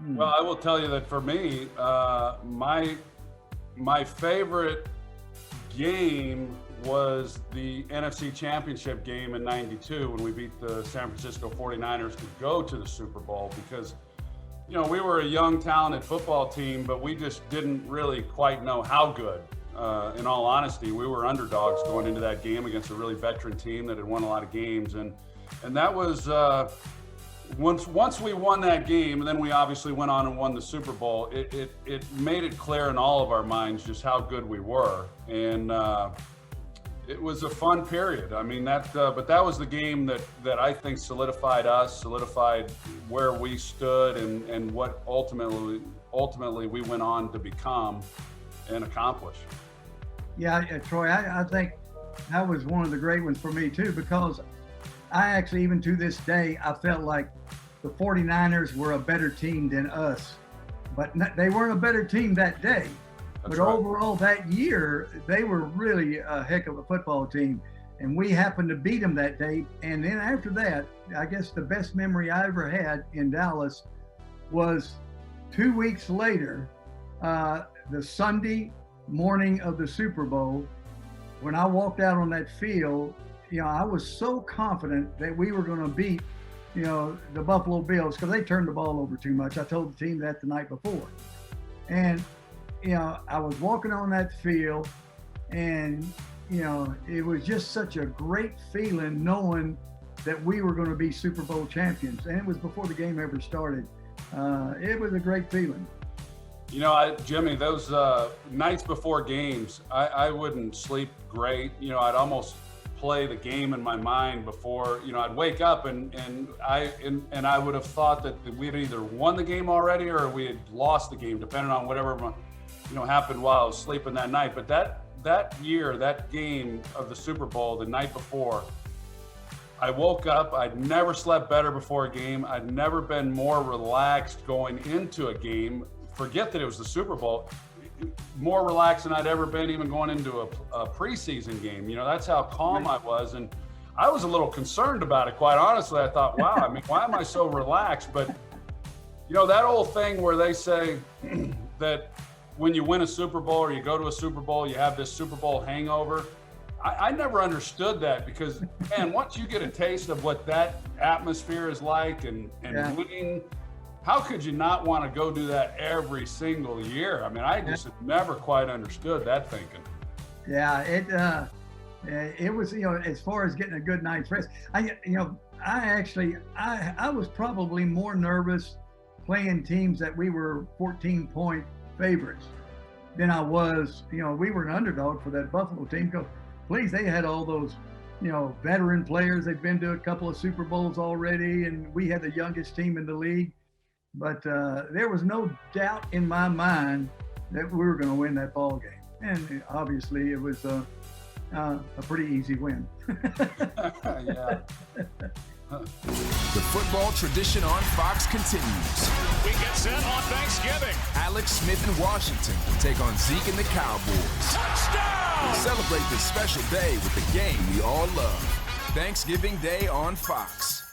Well, I will tell you that for me, my favorite game was the NFC Championship game in '92 when we beat the San Francisco 49ers to go to the Super Bowl, because we were a young, talented football team, but we just didn't really quite know how good. In all honesty, we were underdogs going into that game against a really veteran team that had won a lot of games, and that was once we won that game, and then we obviously went on and won the Super Bowl. It made it clear in all of our minds just how good we were, and it was a fun period. I mean, but that was the game that I think solidified where we stood and what ultimately we went on to become and accomplish. Yeah, Troy, I think that was one of the great ones for me too, because I actually, even to this day, I felt like the 49ers were a better team than us, but they weren't a better team that day. But right. Overall that year, they were really a heck of a football team, and we happened to beat them that day. And then after that, I guess the best memory I ever had in Dallas was 2 weeks later, the Sunday morning of the Super Bowl, when I walked out on that field. I was so confident that we were going to beat, the Buffalo Bills, because they turned the ball over too much. I told the team that the night before. And, I was walking on that field, and, it was just such a great feeling knowing that we were going to be Super Bowl champions. And it was before the game ever started. It was a great feeling. Jimmy, those nights before games, I wouldn't sleep great. I'd almost play the game in my mind before. I'd wake up and I would have thought that we had either won the game already or we had lost the game, depending on whatever happened while I was sleeping that night. But that year, that game of the Super Bowl, the night before, I woke up. I'd never slept better before a game. I'd never been more relaxed going into a game. Forget that it was the Super Bowl. More relaxed than I'd ever been, even going into a preseason game. That's how calm I was. And I was a little concerned about it, quite honestly. I thought, wow, why am I so relaxed? But, that old thing where they say that when you win a Super Bowl or you go to a Super Bowl, you have this Super Bowl hangover. I never understood that, because, man, once you get a taste of what that atmosphere is like and winning, how could you not want to go do that every single year? I just never quite understood that thinking. Yeah, it was, as far as getting a good night's rest, I was probably more nervous playing teams that we were 14-point favorites than I was, we were an underdog for that Buffalo team, because they had all those, veteran players. They've been to a couple of Super Bowls already, and we had the youngest team in the league. But there was no doubt in my mind that we were going to win that ball game. And obviously it was a pretty easy win. Yeah. The football tradition on Fox continues. We get set on Thanksgiving. Alex Smith in Washington will take on Zeke and the Cowboys. Touchdown! Celebrate this special day with the game we all love. Thanksgiving Day on Fox.